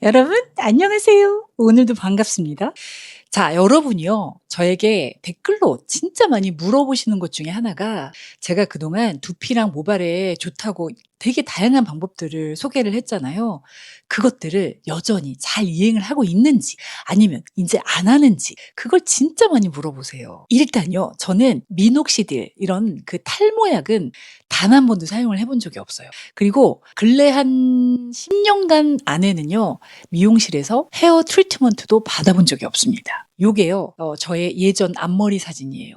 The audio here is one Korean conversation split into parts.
여러분 안녕하세요. 오늘도 반갑습니다. 자, 여러분이요. 저에게 댓글로 진짜 많이 물어보시는 것 중에 하나가 제가 그동안 두피랑 모발에 좋다고 되게 다양한 방법들을 소개를 했잖아요. 그것들을 여전히 잘 이행을 하고 있는지 아니면 이제 안 하는지 그걸 진짜 많이 물어보세요. 일단요. 저는 미녹시딜 이런 그 탈모약은 단 한 번도 사용을 해본 적이 없어요. 그리고 근래 한 10년간 안에는요. 미용실에서 헤어 트리트먼트도 받아본 적이 없습니다. 요게요. 저의 예전 앞머리 사진이에요.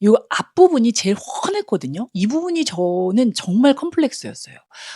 요 앞부분이 제일 훤했거든요. 이 부분이 저는 정말 컴플렉스였어요.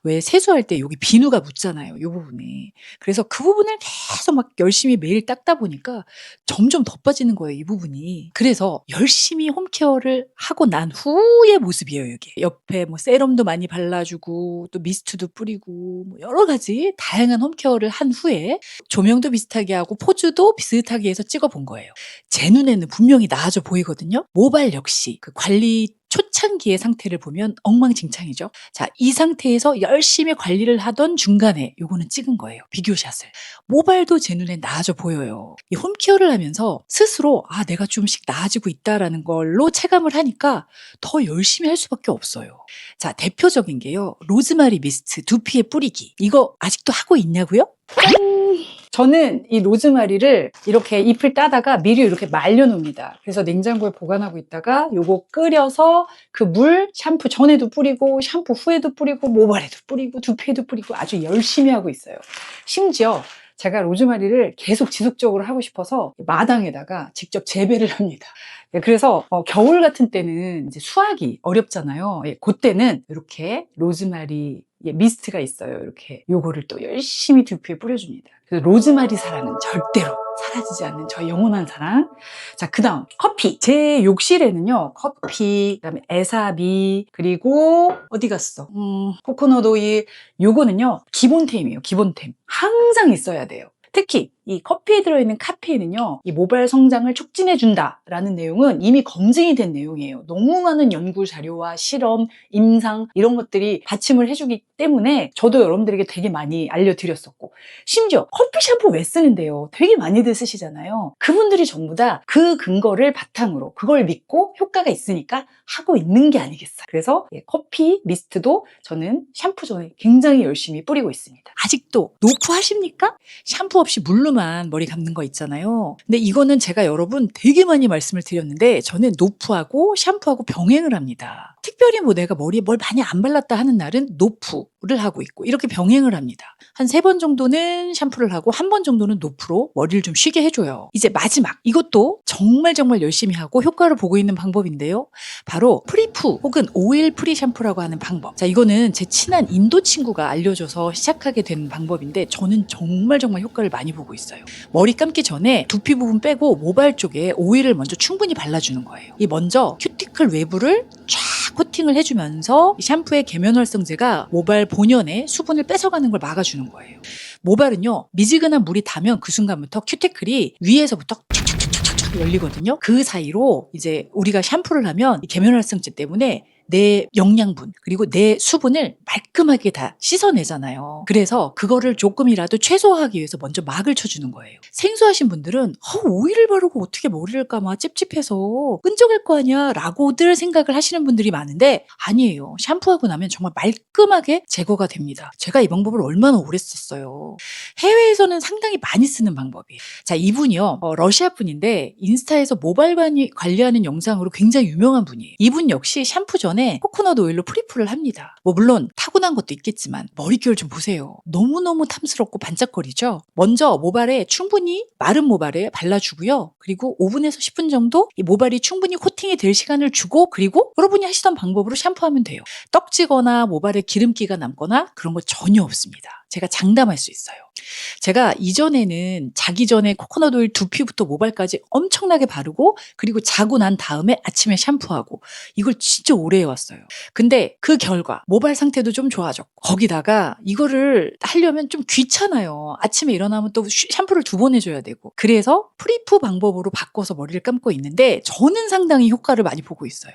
왜 세수할 때 여기 비누가 묻잖아요, 요 부분에. 그래서 그 부분을 계속 막 열심히 매일 닦다 보니까 점점 더 빠지는 거예요, 이 부분이. 그래서 열심히 홈케어를 하고 난 후의 모습이에요, 이게. 옆에 뭐 세럼도 많이 발라주고 또 미스트도 뿌리고 뭐 여러 가지 다양한 홈케어를 한 후에 조명도 비슷하게 하고 포즈도 비슷하게 해서 찍어본 거예요. 제 눈에는 분명히 나아져 보이거든요. 모발 역시 그 관리 초창기의 상태를 보면 엉망진창이죠. 자, 이 상태에서 열심히 관리를 하던 중간에 요거는 찍은 거예요. 비교샷을. 모발도 제 눈에 나아져 보여요. 이 홈케어를 하면서 스스로 내가 좀씩 나아지고 있다라는 걸로 체감을 하니까 더 열심히 할 수밖에 없어요. 자, 대표적인 게요. 로즈마리 미스트 두피에 뿌리기. 이거 아직도 하고 있냐고요? 저는 이 로즈마리를 이렇게 잎을 따다가 미리 이렇게 말려놓습니다. 그래서 냉장고에 보관하고 있다가 요거 끓여서 그 물 샴푸 전에도 뿌리고 샴푸 후에도 뿌리고 모발에도 뿌리고 두피에도 뿌리고 아주 열심히 하고 있어요. 심지어 제가 로즈마리를 계속 지속적으로 하고 싶어서 마당에다가 직접 재배를 합니다. 그래서 겨울 같은 때는 이제 수확이 어렵잖아요. 그때는 이렇게 로즈마리 미스트가 있어요. 이렇게 요거를 또 열심히 두피에 뿌려줍니다. 그래서 로즈마리 사랑은 절대로 사라지지 않는 저의 영원한 사랑. 자, 그 다음 커피. 제 욕실에는요, 커피, 그다음에 에사비, 그리고 어디 갔어? 코코넛 오일. 요거는요, 기본템이에요. 기본템. 항상 있어야 돼요. 특히 이 커피에 들어있는 카페인은요, 이 모발 성장을 촉진해준다라는 내용은 이미 검증이 된 내용이에요. 너무 많은 연구 자료와 실험, 임상 이런 것들이 받침을 해주기 때문에 저도 여러분들에게 되게 많이 알려드렸었고, 심지어 커피 샴푸 왜 쓰는데요? 되게 많이들 쓰시잖아요. 그분들이 전부 다 그 근거를 바탕으로 그걸 믿고 효과가 있으니까 하고 있는 게 아니겠어요. 그래서 커피 미스트도 저는 샴푸 전에 굉장히 열심히 뿌리고 있습니다. 아직도 노프 하십니까? 샴푸 없이 물로만 머리 감는 거 있잖아요. 근데 이거는 제가 여러분 되게 많이 말씀을 드렸는데 저는 노프하고 샴푸하고 병행을 합니다. 특별히 뭐 내가 머리에 뭘 많이 안 발랐다 하는 날은 노프를 하고 있고 이렇게 병행을 합니다. 한 3번 정도는 샴푸를 하고 1번 정도는 노프로 머리를 좀 쉬게 해줘요. 이제 마지막 이것도 정말 열심히 하고 효과를 보고 있는 방법인데요. 바로 프리푸 혹은 오일 프리 샴푸라고 하는 방법. 자, 이거는 제 친한 인도 친구가 알려줘서 시작하게 된 방법인데 저는 정말 효과를 많이 보고 있어요. 머리 감기 전에 두피 부분 빼고 모발 쪽에 오일을 먼저 충분히 발라주는 거예요. 이 먼저 큐티클 외부를 쫙 코팅을 해주면서 샴푸의 계면활성제가 모발 본연의 수분을 뺏어가는 걸 막아주는 거예요. 모발은요, 미지근한 물이 닿으면 그 순간부터 큐티클이 위에서부터 쫙쫙쫙쫙 열리거든요. 그 사이로 이제 우리가 샴푸를 하면 이 계면활성제 때문에 내 영양분 그리고 내 수분을 말끔하게 다 씻어내잖아요. 그래서 그거를 조금이라도 최소화하기 위해서 먼저 막을 쳐주는 거예요. 생소하신 분들은 오일을 바르고 어떻게 머리를 감아 찝찝해서 끈적일 거 아니야 라고들 생각을 하시는 분들이 많은데 아니에요. 샴푸하고 나면 정말 말끔하게 제거가 됩니다. 제가 이 방법을 얼마나 오래 썼어요. 해외에서는 상당히 많이 쓰는 방법이에요. 자, 이분이요 러시아 분인데 인스타에서 모발 관리하는 영상으로 굉장히 유명한 분이에요. 이분 역시 샴푸 전에 코코넛 오일로 프리푸를 합니다. 뭐 물론 타고난 것도 있겠지만 머릿결 좀 보세요. 너무너무 탐스럽고 반짝거리죠. 먼저 모발에 충분히 마른 모발에 발라주고요. 그리고 5분에서 10분 정도 이 모발이 충분히 코팅이 될 시간을 주고 그리고 여러분이 하시던 방법으로 샴푸하면 돼요. 떡지거나 모발에 기름기가 남거나 그런 거 전혀 없습니다. 제가 장담할 수 있어요. 제가 이전에는 자기 전에 코코넛 오일 두피부터 모발까지 엄청나게 바르고 그리고 자고 난 다음에 아침에 샴푸하고 이걸 진짜 오래 해왔어요. 근데 그 결과 모발 상태도 좀 좋아졌고 거기다가 이거를 하려면 좀 귀찮아요. 아침에 일어나면 또 샴푸를 2번 해줘야 되고 그래서 프리푸 방법으로 바꿔서 머리를 감고 있는데 저는 상당히 효과를 많이 보고 있어요.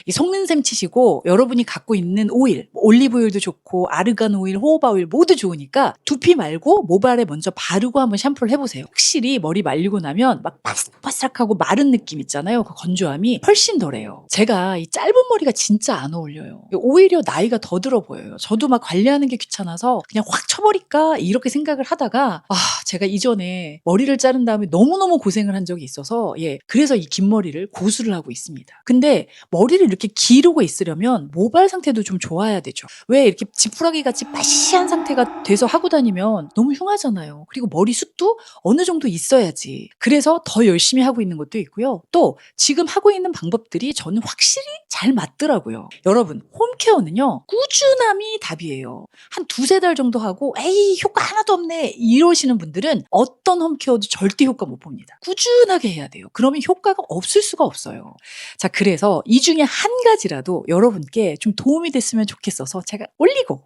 이 속는 셈 치시고 여러분이 갖고 있는 오일, 올리브 오일도 좋고 아르간 오일, 호호바 오일 모두 좋으니까 두피 말고 모발에 먼저 바르고 한번 샴푸를 해보세요. 확실히 머리 말리고 나면 막 바삭바삭하고 마른 느낌 있잖아요. 그 건조함이 훨씬 덜해요. 제가 이 짧은 머리가 진짜 안 어울려요. 오히려 나이가 더 들어 보여요. 저도 막 관리하는 게 귀찮아서 그냥 확 쳐버릴까 이렇게 생각을 하다가 제가 이전에 머리를 자른 다음에 너무너무 고생을 한 적이 있어서 그래서 이 긴 머리를 고수를 하고 있습니다. 근데 머리를 이렇게 기르고 있으려면 모발 상태도 좀 좋아야 되죠. 왜 이렇게 지푸라기 같이 빠시한 상태가 돼서 하고 다니면 너무 흉하잖아요. 그리고 머리숱도 어느 정도 있어야지. 그래서 더 열심히 하고 있는 것도 있고요. 또 지금 하고 있는 방법들이 저는 확실히 잘 맞더라고요. 여러분, 홈케어는요, 꾸준함이 답이에요. 한 두세 달 정도 하고 에이 효과 하나도 없네 이러시는 분들은 어떤 홈케어도 절대 효과 못 봅니다. 꾸준하게 해야 돼요. 그러면 효과가 없을 수가 없어요. 자, 그래서 이 중에 한 가지라도 여러분께 좀 도움이 됐으면 좋겠어서 제가 올리고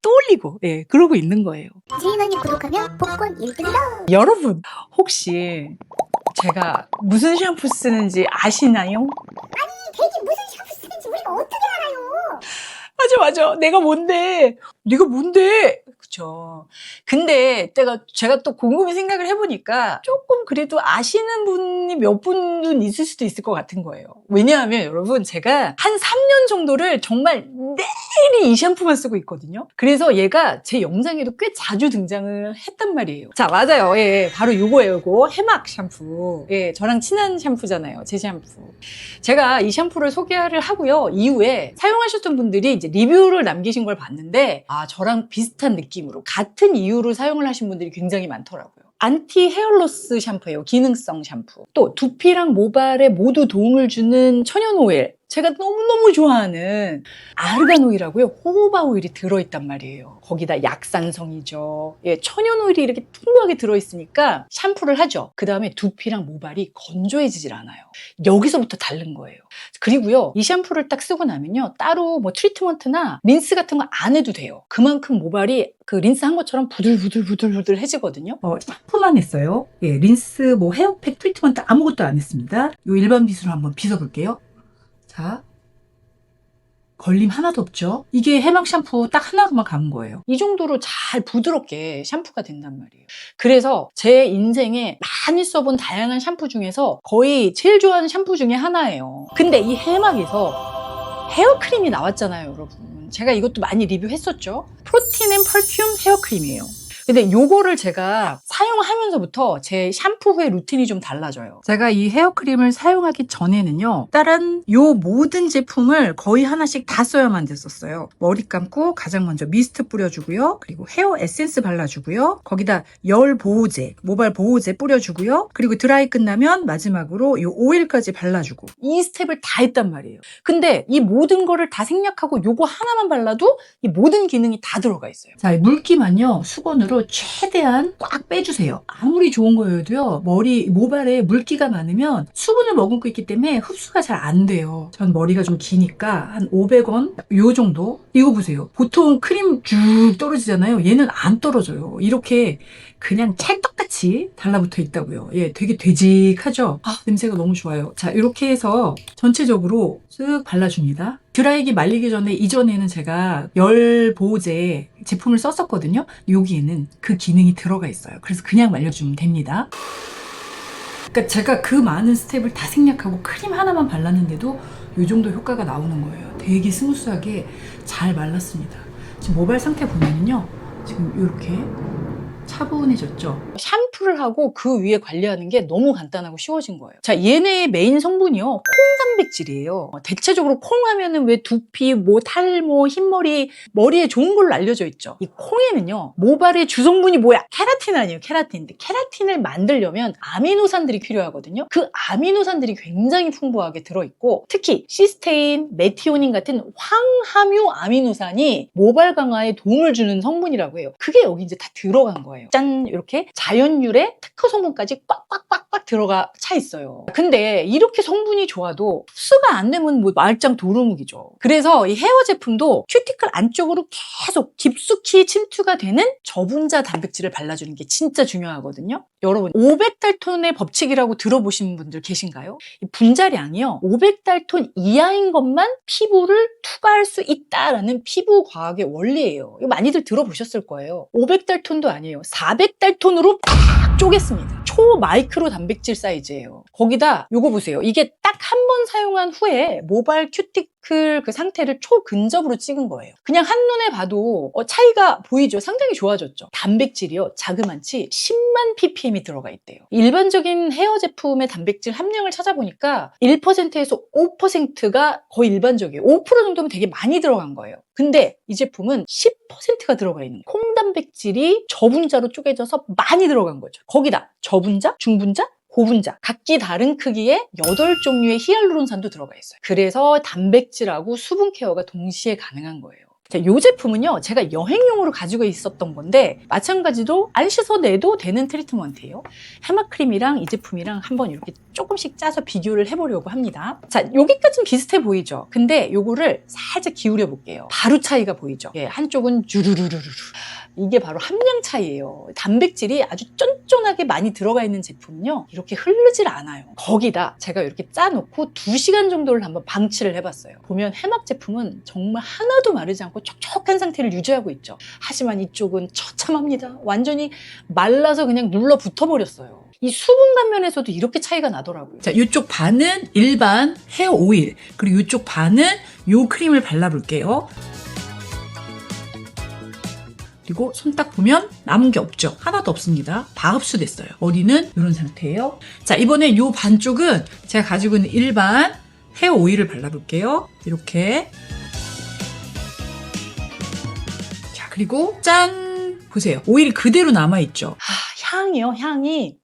또 올리고 그러고 있는 거예요. 지인언니 구독하면 복권 1등이다. 여러분, 혹시 제가 무슨 샴푸 쓰는지 아시나요? 대체 무슨 샴푸 쓰는지 우리가 어떻게 알아요? 맞아. 내가 뭔데? 네가 뭔데? 그쵸. 근데 제가 또 곰곰이 생각을 해보니까 조금 그래도 아시는 분이 몇 분은 있을 수도 있을 것 같은 거예요. 왜냐하면 여러분, 제가 한 3년 정도를 정말 매일 이 샴푸만 쓰고 있거든요. 그래서 얘가 제 영상에도 꽤 자주 등장을 했단 말이에요. 자, 맞아요. 바로 요거예요. 요거 해막 샴푸. 저랑 친한 샴푸잖아요. 제 샴푸. 제가 이 샴푸를 소개를 하고요. 이후에 사용하셨던 분들이 이제 리뷰를 남기신 걸 봤는데 저랑 비슷한 느낌으로 같은 이유로 사용을 하신 분들이 굉장히 많더라고요. 안티 헤어로스 샴푸예요. 기능성 샴푸. 또 두피랑 모발에 모두 도움을 주는 천연 오일. 제가 너무너무 좋아하는 아르간 오일하고요. 호호바 오일이 들어있단 말이에요. 거기다 약산성이죠. 천연 오일이 이렇게 풍부하게 들어있으니까 샴푸를 하죠. 그 다음에 두피랑 모발이 건조해지질 않아요. 여기서부터 다른 거예요. 그리고요, 이 샴푸를 딱 쓰고 나면요, 따로 뭐 트리트먼트나 린스 같은 거 안 해도 돼요. 그만큼 모발이 그 린스 한 것처럼 부들부들해지거든요. 샴푸만 했어요. 린스, 뭐 헤어팩, 트리트먼트 아무것도 안 했습니다. 요 일반 빗으로 한번 빗어볼게요. 자, 걸림 하나도 없죠? 이게 해막 샴푸 딱 하나로만 감은 거예요. 이 정도로 잘 부드럽게 샴푸가 된단 말이에요. 그래서 제 인생에 많이 써본 다양한 샴푸 중에서 거의 제일 좋아하는 샴푸 중에 하나예요. 근데 이 해막에서 헤어크림이 나왔잖아요, 여러분. 제가 이것도 많이 리뷰했었죠. 프로틴 앤 펄퓸 헤어크림이에요. 근데 요거를 제가 사용하면서부터 제 샴푸 후의 루틴이 좀 달라져요. 제가 이 헤어크림을 사용하기 전에는요, 다른 요 모든 제품을 거의 하나씩 다 써야만 됐었어요. 머리 감고 가장 먼저 미스트 뿌려주고요. 그리고 헤어 에센스 발라주고요. 거기다 열 보호제, 모발 보호제 뿌려주고요. 그리고 드라이 끝나면 마지막으로 요 오일까지 발라주고, 이 스텝을 다 했단 말이에요. 근데 이 모든 거를 다 생략하고 요거 하나만 발라도 이 모든 기능이 다 들어가 있어요. 자, 물기만요, 수건으로 최대한 꽉 빼주세요. 아무리 좋은 거여도요, 모발에 물기가 많으면 수분을 머금고 있기 때문에 흡수가 잘 안 돼요. 전 머리가 좀 기니까 한 500원 요 정도. 이거 보세요. 보통 크림 쭉 떨어지잖아요. 얘는 안 떨어져요. 이렇게 그냥 찰떡같이 달라붙어 있다고요. 되게 되직하죠? 냄새가 너무 좋아요. 자, 이렇게 해서 전체적으로 쓱 발라줍니다. 드라이기 말리기 전에, 이전에는 제가 열 보호제 제품을 썼었거든요. 여기에는 그 기능이 들어가 있어요. 그래서 그냥 말려주면 됩니다. 그러니까 제가 그 많은 스텝을 다 생략하고 크림 하나만 발랐는데도 이 정도 효과가 나오는 거예요. 되게 스무스하게 잘 말랐습니다. 지금 모발 상태 보면은요, 지금 이렇게 차분해졌죠. 샴푸를 하고 그 위에 관리하는 게 너무 간단하고 쉬워진 거예요. 자, 얘네의 메인 성분이요, 콩 단백질이에요. 대체적으로 콩 하면은 왜 두피, 탈, 흰머리, 머리에 좋은 걸로 알려져 있죠. 이 콩에는요, 모발의 주성분이 뭐야? 케라틴 아니에요, 케라틴. 근데 케라틴을 만들려면 아미노산들이 필요하거든요. 그 아미노산들이 굉장히 풍부하게 들어있고, 특히 시스테인, 메티오닌 같은 황함유 아미노산이 모발 강화에 도움을 주는 성분이라고 해요. 그게 여기 이제 다 들어간 거예요. 짠, 이렇게 자연유 함유율에 특허 성분까지 꽉꽉꽉꽉 들어가 차 있어요. 근데 이렇게 성분이 좋아도 흡수가 안 되면 뭐 말짱 도루묵이죠. 그래서 이 헤어 제품도 큐티클 안쪽으로 계속 깊숙이 침투가 되는 저분자 단백질을 발라주는 게 진짜 중요하거든요. 여러분 500달톤의 법칙이라고 들어보신 분들 계신가요? 이 분자량이요 500달톤 이하인 것만 피부를 투과할 수 있다라는 피부 과학의 원리예요. 이거 많이들 들어보셨을 거예요. 500달톤도 아니에요. 400달톤으로 팍 쪼갰습니다. 초마이크로 단백질 사이즈예요. 거기다 요거 보세요. 이게 딱 한 번 사용한 후에 모발 큐티클 그 상태를 초근접으로 찍은 거예요. 그냥 한눈에 봐도 차이가 보이죠? 상당히 좋아졌죠? 단백질이요. 자그만치 10만 ppm이 들어가 있대요. 일반적인 헤어 제품의 단백질 함량을 찾아보니까 1%에서 5%가 거의 일반적이에요. 5% 정도면 되게 많이 들어간 거예요. 근데 이 제품은 10%가 들어가 있는 거예요. 콩단백질이 저분자로 쪼개져서 많이 들어간 거죠. 거기다 저분자, 중분자, 고분자, 각기 다른 크기의 8종류의 히알루론산도 들어가 있어요. 그래서 단백질하고 수분 케어가 동시에 가능한 거예요. 자, 이 제품은요, 제가 여행용으로 가지고 있었던 건데, 마찬가지로 안 씻어내도 되는 트리트먼트예요. 해마크림이랑 이 제품이랑 한번 이렇게 조금씩 짜서 비교를 해보려고 합니다. 자, 여기까지는 비슷해 보이죠? 근데 요거를 살짝 기울여 볼게요. 바로 차이가 보이죠? 예, 한쪽은 주르르르르. 이게 바로 함량 차이예요. 단백질이 아주 쫀쫀하게 많이 들어가 있는 제품은요, 이렇게 흐르질 않아요. 거기다 제가 이렇게 짜놓고 2시간 정도를 한번 방치를 해봤어요. 보면 해막 제품은 정말 하나도 마르지 않고 촉촉한 상태를 유지하고 있죠. 하지만 이쪽은 처참합니다. 완전히 말라서 그냥 눌러 붙어버렸어요. 이 수분감 면에서도 이렇게 차이가 나더라고요. 자, 이쪽 반은 일반 헤어 오일, 그리고 이쪽 반은 요 크림을 발라볼게요. 그리고 손 딱 보면 남은 게 없죠. 하나도 없습니다. 다 흡수됐어요. 머리는 이런 상태예요. 자, 이번에 요 반쪽은 제가 가지고 있는 일반 헤어 오일을 발라볼게요. 이렇게. 자, 그리고 짠! 보세요. 오일이 그대로 남아있죠. 향이요, 향이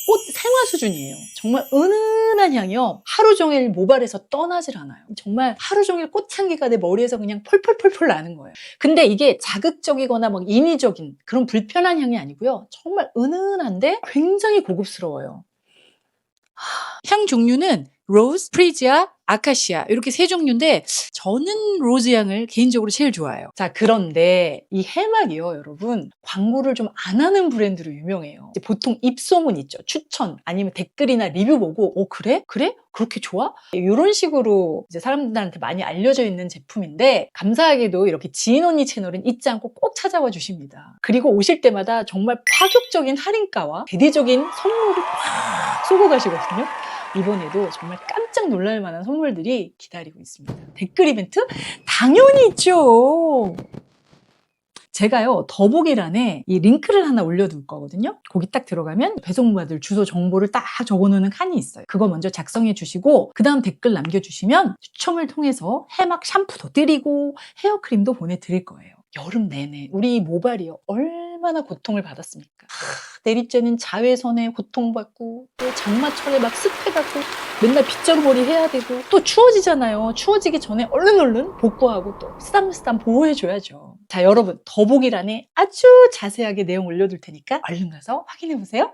꽃 생화 수준이에요. 정말 은은한 향이요. 하루 종일 모발에서 떠나질 않아요. 정말 하루 종일 꽃향기가 내 머리에서 그냥 펄펄펄펄 나는 거예요. 근데 이게 자극적이거나 막 인위적인 그런 불편한 향이 아니고요. 정말 은은한데 굉장히 고급스러워요. 향 종류는 로즈, 프리지아, 아카시아 이렇게 세 종류인데 저는 로즈 향을 개인적으로 제일 좋아해요. 자, 그런데 이 해막이요, 여러분. 광고를 좀 안 하는 브랜드로 유명해요. 이제 보통 입소문 있죠. 추천, 아니면 댓글이나 리뷰 보고, 그래? 그래? 그렇게 좋아? 이런 식으로 이제 사람들한테 많이 알려져 있는 제품인데, 감사하게도 이렇게 지인 언니 채널은 잊지 않고 꼭 찾아와 주십니다. 그리고 오실 때마다 정말 파격적인 할인가와 대대적인 선물을 팍 쏘고 가시거든요. 이번에도 정말 깜짝 놀랄 만한 선물들이 기다리고 있습니다. 댓글 이벤트? 당연히 있죠. 제가요, 더보기란에 이 링크를 하나 올려둘 거거든요. 거기 딱 들어가면 배송받을 주소 정보를 딱 적어놓는 칸이 있어요. 그거 먼저 작성해 주시고 그 다음 댓글 남겨주시면 추첨을 통해서 해막 샴푸도 드리고 헤어크림도 보내드릴 거예요. 여름 내내 우리 모발이요, 얼마나 고통을 받았습니까? 내리쬐는 자외선에 고통받고, 또 장마철에 막 습해갖고 맨날 빗자루 머리 해야 되고, 또 추워지잖아요. 추워지기 전에 얼른 복구하고 또 쓰담쓰담 보호해줘야죠. 자, 여러분, 더보기란에 아주 자세하게 내용 올려둘 테니까 얼른 가서 확인해보세요.